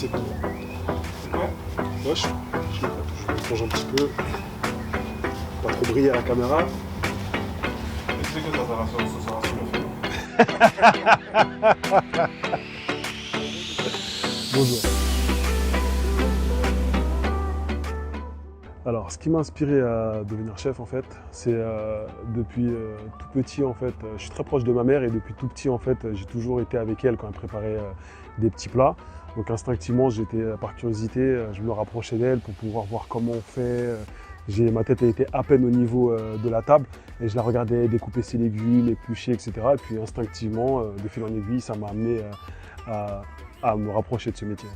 c'est tout. Moche. Je plonge un petit peu. Pas trop briller à la caméra. Et tu sais que ça sera sur le film. Bonjour. Alors, ce qui m'a inspiré à devenir chef, en fait, c'est depuis tout petit, en fait, je suis très proche de ma mère et depuis tout petit, en fait, j'ai toujours été avec elle quand elle préparait des petits plats. Donc, instinctivement, j'étais par curiosité, je me rapprochais d'elle pour pouvoir voir comment on fait. Ma tête était à peine au niveau de la table et je la regardais découper ses légumes, éplucher, etc. Et puis, instinctivement, de fil en aiguille, ça m'a amené à me rapprocher de ce métier.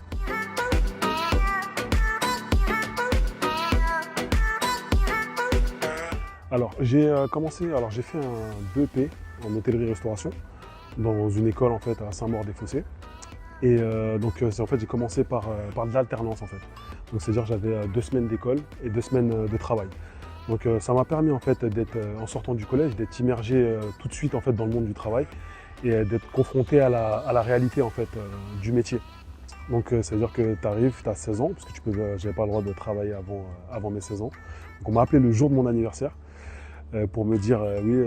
Alors, j'ai fait un BEP en hôtellerie-restauration dans une école en fait à Saint-Maur-des-Fossés. Et en fait, j'ai commencé par de l'alternance en fait. Donc, c'est-à-dire que j'avais 2 semaines d'école et 2 semaines de travail. Donc, ça m'a permis en fait d'être, en sortant du collège, d'être immergé tout de suite en fait dans le monde du travail et d'être confronté à la réalité en fait du métier. Donc, c'est-à-dire que tu arrives, tu as 16 ans, parce que j'avais pas le droit de travailler avant mes 16 ans. Donc, on m'a appelé le jour de mon anniversaire. Pour me dire oui,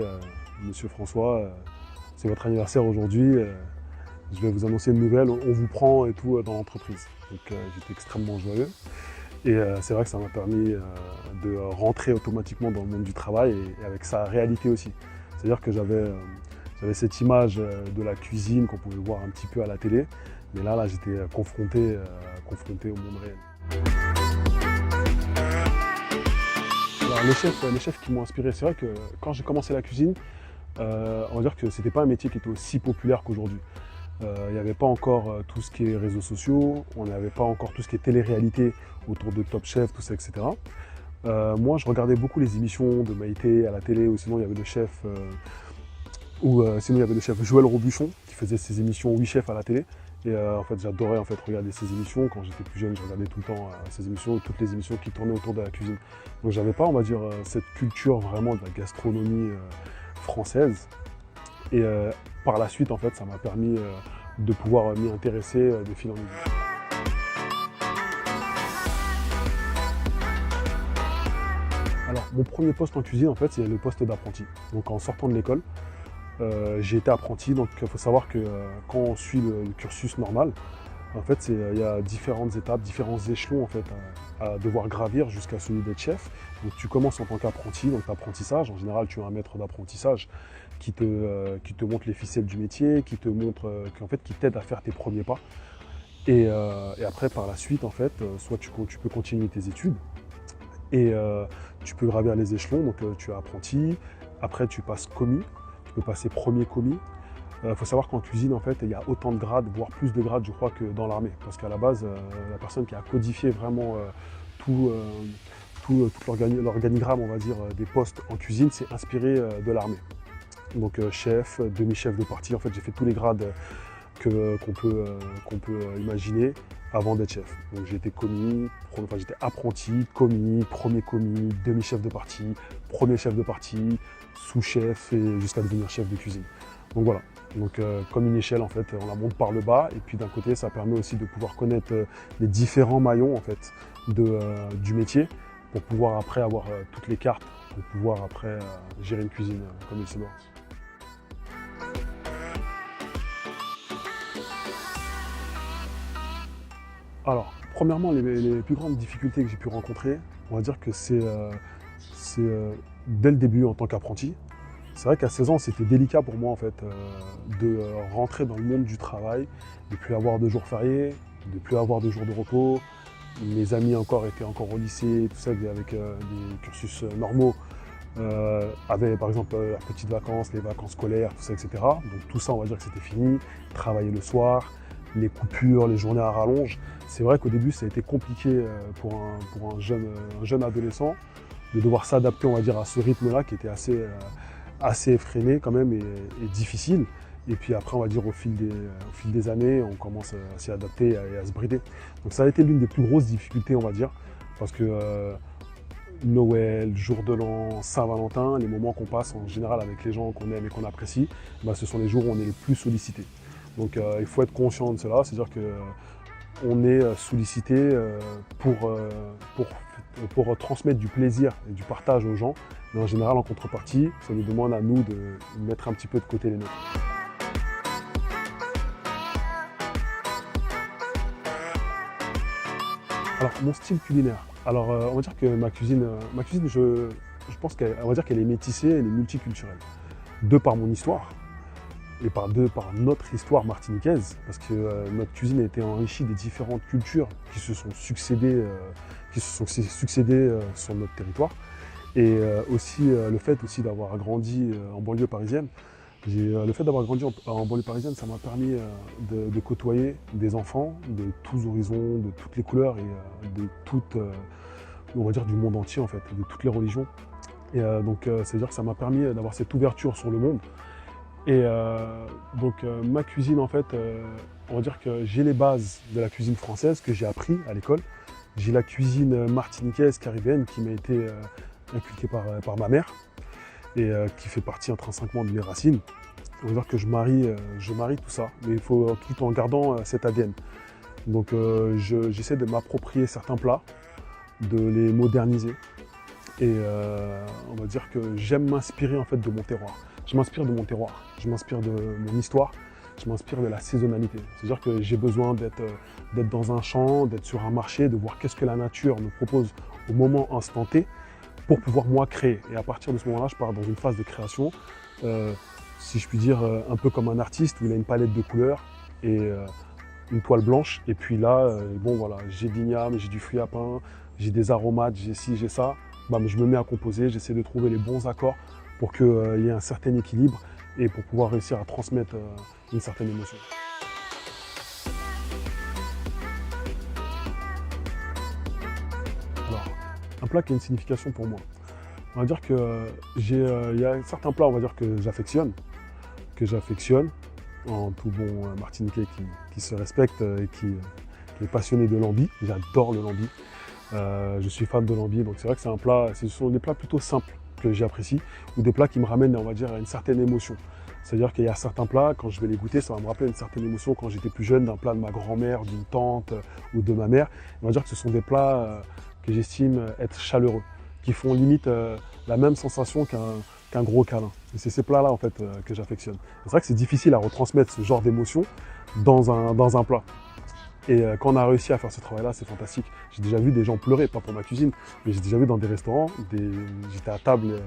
monsieur François, c'est votre anniversaire aujourd'hui, je vais vous annoncer une nouvelle, on vous prend et tout dans l'entreprise. Donc j'étais extrêmement joyeux et c'est vrai que ça m'a permis de rentrer automatiquement dans le monde du travail et avec sa réalité aussi. C'est-à-dire que j'avais cette image de la cuisine qu'on pouvait voir un petit peu à la télé, mais là j'étais confronté au monde réel. Alors, les chefs qui m'ont inspiré, c'est vrai que quand j'ai commencé la cuisine, on va dire que c'était pas un métier qui était aussi populaire qu'aujourd'hui. Il n'y avait pas encore tout ce qui est réseaux sociaux, on n'avait pas encore tout ce qui est télé-réalité autour de Top Chef, tout ça, etc. Moi, je regardais beaucoup les émissions de Maïté à la télé, ou sinon il y avait le chef, Joël Robuchon qui faisait ses émissions Oui Chef à la télé. Et en fait, j'adorais regarder ces émissions. Quand j'étais plus jeune, je regardais tout le temps ces émissions, toutes les émissions qui tournaient autour de la cuisine. Donc j'avais pas, on va dire, cette culture vraiment de la gastronomie française. Et par la suite, en fait, ça m'a permis de pouvoir m'y intéresser de fil en aiguille. Alors, mon premier poste en cuisine, en fait, c'est le poste d'apprenti. Donc en sortant de l'école, j'ai été apprenti, donc il faut savoir que quand on suit le cursus normal, en fait, il y a différentes étapes, différents échelons en fait, à devoir gravir jusqu'à celui d'être chef. Donc tu commences en tant qu'apprenti, donc l'apprentissage. En général, tu as un maître d'apprentissage qui te montre les ficelles du métier, qui t'aide à faire tes premiers pas. Et après, par la suite, en fait, soit tu peux continuer tes études et tu peux gravir les échelons. Donc tu es apprenti, après tu passes commis. Tu peux passer premier commis. Il faut savoir qu'en cuisine, en fait, il y a autant de grades, voire plus de grades, je crois, que dans l'armée. Parce qu'à la base, la personne qui a codifié vraiment tout l'organigramme, on va dire, des postes en cuisine, s'est inspiré de l'armée. Donc chef, demi-chef de partie, en fait, j'ai fait tous les grades qu'on peut imaginer avant d'être chef. Donc j'ai été commis, j'étais apprenti, commis, premier commis, demi-chef de partie, premier chef de partie, sous-chef et jusqu'à devenir chef de cuisine. Donc voilà, donc comme une échelle en fait, on la monte par le bas et puis d'un côté ça permet aussi de pouvoir connaître les différents maillons en fait du métier pour pouvoir après avoir toutes les cartes, pour pouvoir après gérer une cuisine comme il se doit. Alors, premièrement, les plus grandes difficultés que j'ai pu rencontrer, on va dire que c'est dès le début en tant qu'apprenti. C'est vrai qu'à 16 ans, c'était délicat pour moi en fait, de rentrer dans le monde du travail, de ne plus avoir de jours fériés, de ne plus avoir de jours de repos. Mes amis étaient encore au lycée, tout ça, avec des cursus normaux, avaient par exemple leurs petites vacances, les vacances scolaires, tout ça, etc. Donc tout ça, on va dire que c'était fini. Travailler le soir, les coupures, les journées à rallonge. C'est vrai qu'au début, ça a été compliqué pour un jeune adolescent de devoir s'adapter, on va dire, à ce rythme-là qui était assez effréné quand même et difficile. Et puis après, on va dire, au fil des années, on commence à s'y adapter et à se brider. Donc ça a été l'une des plus grosses difficultés, on va dire, parce que Noël, jour de l'an, Saint-Valentin, les moments qu'on passe en général avec les gens qu'on aime et qu'on apprécie, ce sont les jours où on est les plus sollicités. Donc il faut être conscient de cela, c'est-à-dire que on est sollicité pour transmettre du plaisir et du partage aux gens. Mais en général, en contrepartie, ça nous demande à nous de mettre un petit peu de côté les nôtres. Alors, mon style culinaire. Alors, on va dire que ma cuisine, je pense qu'on va dire qu'elle est métissée, elle est multiculturelle. De par mon histoire et par notre histoire martiniquaise, parce que notre cuisine a été enrichie des différentes cultures qui se sont succédées, sur notre territoire. Et aussi le fait aussi d'avoir grandi en banlieue parisienne. Le fait d'avoir grandi en banlieue parisienne, ça m'a permis de côtoyer des enfants de tous horizons, de toutes les couleurs et on va dire du monde entier en fait, de toutes les religions. Et donc c'est-à-dire que ça m'a permis d'avoir cette ouverture sur le monde. Et donc ma cuisine en fait, on va dire que j'ai les bases de la cuisine française que j'ai appris à l'école. J'ai la cuisine martiniquaise, caribéenne qui m'a été inculquée par ma mère et qui fait partie intrinsèquement de mes racines. On va dire que je marie tout ça, mais il faut tout en gardant cet ADN. Donc j'essaie de m'approprier certains plats, de les moderniser. Et on va dire que j'aime m'inspirer en fait de mon terroir. Je m'inspire de mon terroir, je m'inspire de mon histoire, je m'inspire de la saisonnalité. C'est-à-dire que j'ai besoin d'être dans un champ, d'être sur un marché, de voir qu'est-ce que la nature me propose au moment instant T pour pouvoir moi créer. Et à partir de ce moment-là, je pars dans une phase de création, si je puis dire, un peu comme un artiste où il a une palette de couleurs et une toile blanche. Et puis là, bon voilà, j'ai d'igname, j'ai du fruit à pain, j'ai des aromates, j'ai ci, j'ai ça. Je me mets à composer, j'essaie de trouver les bons accords pour qu'il y ait un certain équilibre et pour pouvoir réussir à transmettre une certaine émotion. Alors, un plat qui a une signification pour moi. On va dire que il y a certains plats, on va dire que j'affectionne en tout bon Martiniquais qui se respecte et qui est passionné de l'ambi. J'adore le lambi. Je suis fan de l'ambi, donc c'est vrai que ce sont des plats plutôt simples que j'apprécie, ou des plats qui me ramènent, on va dire, à une certaine émotion. C'est-à-dire qu'il y a certains plats, quand je vais les goûter, ça va me rappeler une certaine émotion quand j'étais plus jeune, d'un plat de ma grand-mère, d'une tante ou de ma mère. On va dire que ce sont des plats que j'estime être chaleureux, qui font limite la même sensation qu'un gros câlin. Et c'est ces plats-là en fait que j'affectionne. C'est vrai que c'est difficile à retransmettre ce genre d'émotion dans un plat. Et quand on a réussi à faire ce travail-là, c'est fantastique. J'ai déjà vu des gens pleurer, pas pour ma cuisine, mais j'ai déjà vu dans des restaurants, j'étais à table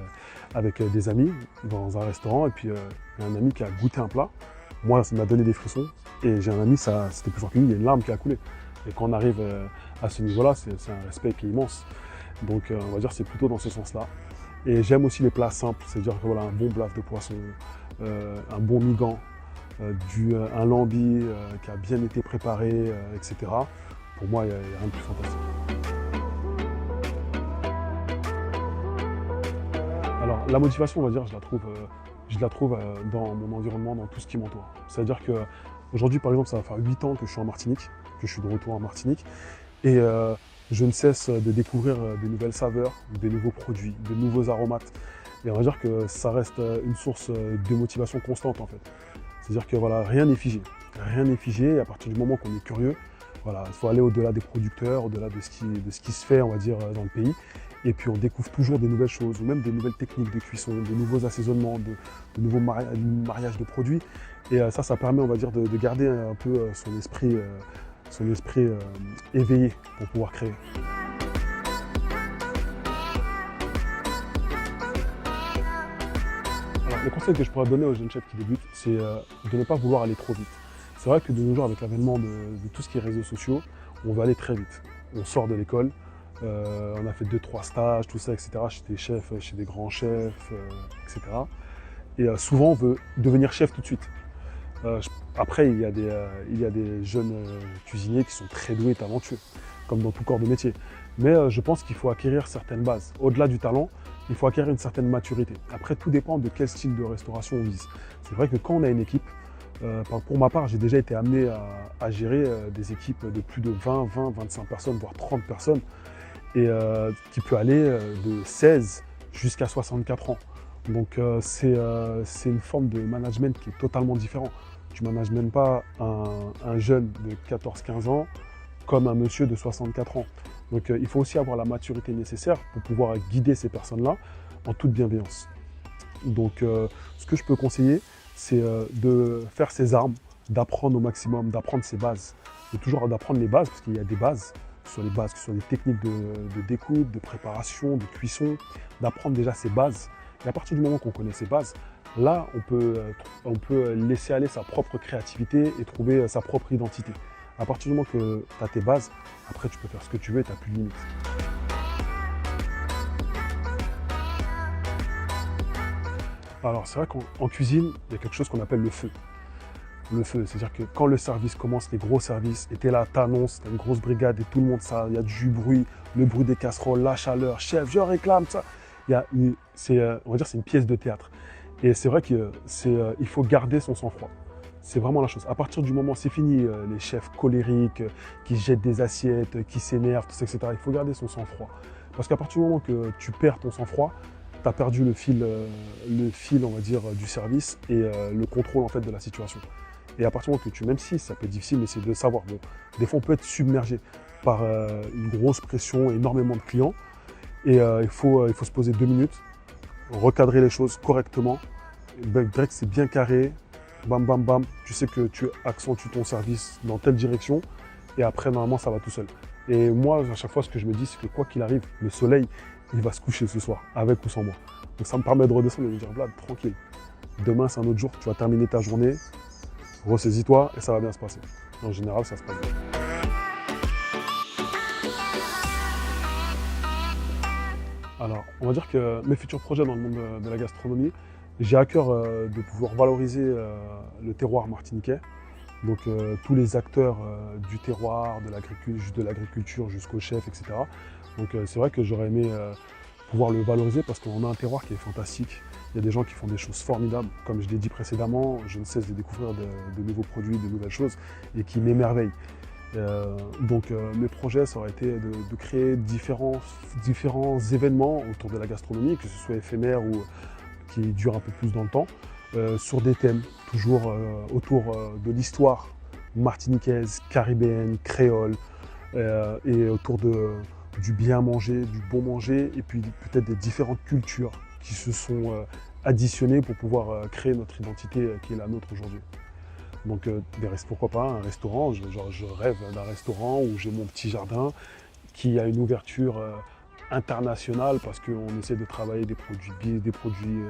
avec des amis dans un restaurant, et puis il y a un ami qui a goûté un plat. Moi, ça m'a donné des frissons, et j'ai un ami, c'était plus fort que lui, il y a une larme qui a coulé. Et quand on arrive à ce niveau-là, c'est un respect qui est immense. Donc on va dire que c'est plutôt dans ce sens-là. Et j'aime aussi les plats simples, c'est-à-dire que, voilà, un bon blaf de poisson, un bon migan, un lambi qui a bien été préparé, etc. Pour moi, il n'y a rien de plus fantastique. Alors, la motivation, on va dire, je la trouve dans mon environnement, dans tout ce qui m'entoure. C'est-à-dire qu'aujourd'hui, par exemple, ça va faire 8 ans que je suis en Martinique, que je suis de retour en Martinique, et je ne cesse de découvrir de nouvelles saveurs, des nouveaux produits, de nouveaux aromates. Et on va dire que ça reste une source de motivation constante, en fait. C'est-à-dire que voilà, rien n'est figé. Rien n'est figé, et à partir du moment qu'on est curieux, voilà, il faut aller au-delà des producteurs, au-delà de ce qui se fait, on va dire, dans le pays. Et puis on découvre toujours des nouvelles choses, ou même des nouvelles techniques de cuisson, de nouveaux assaisonnements, de nouveaux mariages de produits. Et ça permet, on va dire, de garder un peu son esprit éveillé pour pouvoir créer. Le conseil que je pourrais donner aux jeunes chefs qui débutent, c'est de ne pas vouloir aller trop vite. C'est vrai que de nos jours, avec l'avènement de tout ce qui est réseaux sociaux, on veut aller très vite. On sort de l'école, on a fait 2-3 stages, tout ça, etc., chez des chefs, chez des grands chefs, etc. Et souvent, on veut devenir chef tout de suite. Après, il y a des jeunes cuisiniers qui sont très doués et talentueux, comme dans tout corps de métier. Mais je pense qu'il faut acquérir certaines bases. Au-delà du talent, il faut acquérir une certaine maturité. Après, tout dépend de quel style de restauration on vise. C'est vrai que quand on a une équipe, pour ma part, j'ai déjà été amené à gérer des équipes de plus de 20, 25 personnes, voire 30 personnes, et qui peut aller de 16 jusqu'à 64 ans. Donc c'est une forme de management qui est totalement différent. Tu ne manages même pas un jeune de 14-15 ans comme un monsieur de 64 ans. Donc il faut aussi avoir la maturité nécessaire pour pouvoir guider ces personnes-là en toute bienveillance. Donc ce que je peux conseiller, c'est de faire ses armes, d'apprendre au maximum, d'apprendre ses bases. Et toujours d'apprendre les bases, parce qu'il y a des bases, que ce soit les bases, que ce soit des techniques de découpe, de préparation, de cuisson, d'apprendre déjà ces bases. Et à partir du moment qu'on connaît ces bases, là, on peut laisser aller sa propre créativité et trouver sa propre identité. À partir du moment que tu as tes bases, après tu peux faire ce que tu veux et tu n'as plus de limites. Alors c'est vrai qu'en cuisine, il y a quelque chose qu'on appelle le feu. Le feu, c'est-à-dire que quand le service commence, les gros services, et tu es là, tu annonces, tu as une grosse brigade et tout le monde, ça, il y a du bruit, le bruit des casseroles, la chaleur, chef, je réclame ça. On va dire c'est une pièce de théâtre. Et c'est vrai qu'il faut garder son sang-froid. C'est vraiment la chose. À partir du moment, c'est fini, les chefs colériques qui jettent des assiettes, qui s'énervent, tout ça, etc. Il faut garder son sang-froid. Parce qu'à partir du moment que tu perds ton sang-froid, tu as perdu le fil, on va dire, du service et le contrôle en fait, de la situation. Et à partir du moment que même si ça peut être difficile, mais c'est de savoir, bon, des fois on peut être submergé par une grosse pression, énormément de clients, et il faut se poser 2 minutes, recadrer les choses correctement, direct c'est bien carré, bam bam bam, tu sais que tu accentues ton service dans telle direction, et après normalement ça va tout seul. Et moi à chaque fois ce que je me dis c'est que quoi qu'il arrive, le soleil il va se coucher ce soir, avec ou sans moi. Donc ça me permet de redescendre et de me dire Vlad, tranquille, demain c'est un autre jour, tu vas terminer ta journée, ressaisis-toi et ça va bien se passer. En général ça se passe bien. Alors, on va dire que mes futurs projets dans le monde de la gastronomie, j'ai à cœur de pouvoir valoriser le terroir martiniquais. Donc tous les acteurs du terroir, de l'agriculture jusqu'au chef, etc. Donc c'est vrai que j'aurais aimé pouvoir le valoriser parce qu'on a un terroir qui est fantastique. Il y a des gens qui font des choses formidables. Comme je l'ai dit précédemment, je ne cesse de découvrir de nouveaux produits, de nouvelles choses et qui m'émerveillent. Donc mes projets, ça aurait été de créer différents événements autour de la gastronomie, que ce soit éphémère ou qui durent un peu plus dans le temps, sur des thèmes toujours autour de l'histoire martiniquaise, caribéenne, créole, et autour du bien manger, du bon manger, et puis peut-être des différentes cultures qui se sont additionnées pour pouvoir créer notre identité qui est la nôtre aujourd'hui. Donc pourquoi pas un restaurant, je rêve d'un restaurant où j'ai mon petit jardin, qui a une ouverture internationale parce qu'on essaie de travailler des produits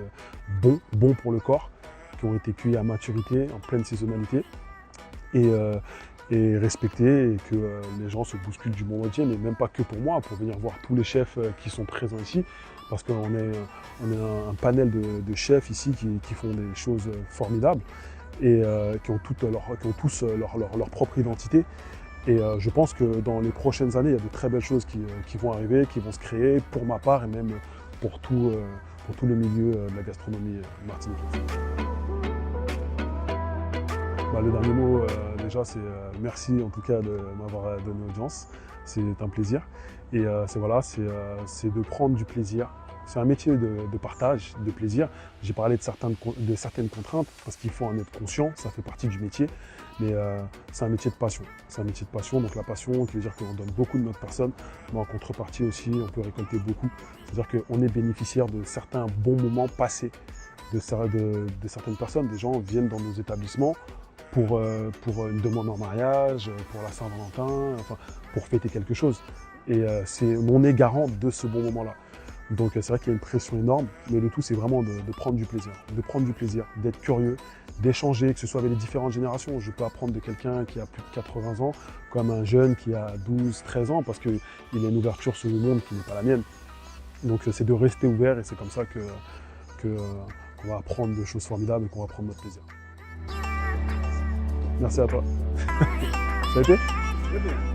bons pour le corps, qui ont été cueillis à maturité, en pleine saisonnalité, et respectés, et que les gens se bousculent du monde entier, mais même pas que pour moi, pour venir voir tous les chefs qui sont présents ici, parce qu'on est un panel de chefs ici qui font des choses formidables, et qui ont tous leur propre identité. Et je pense que dans les prochaines années, il y a de très belles choses qui vont arriver, qui vont se créer pour ma part et même pour tout le milieu de la gastronomie martiniquaise. Le dernier mot, déjà, c'est merci en tout cas de m'avoir donné l'audience. C'est un plaisir. Et c'est de prendre du plaisir. C'est un métier de partage, de plaisir. J'ai parlé de certaines contraintes parce qu'il faut en être conscient, ça fait partie du métier. Mais c'est un métier de passion. C'est un métier de passion, donc la passion qui veut dire qu'on donne beaucoup de notre personne, mais en contrepartie aussi, on peut récolter beaucoup. C'est-à-dire qu'on est bénéficiaire de certains bons moments passés de certaines personnes. Des gens viennent dans nos établissements pour une demande en mariage, pour la Saint-Valentin, enfin, pour fêter quelque chose. Et on est garant de ce bon moment-là. Donc c'est vrai qu'il y a une pression énorme, mais le tout c'est vraiment de prendre du plaisir, d'être curieux, d'échanger, que ce soit avec les différentes générations. Je peux apprendre de quelqu'un qui a plus de 80 ans, comme un jeune qui a 12, 13 ans, parce qu'il a une ouverture sur le monde qui n'est pas la mienne. Donc c'est de rester ouvert, et c'est comme ça qu'on va apprendre des choses formidables et qu'on va prendre notre plaisir. Merci à toi. Ça a été ? Très bien.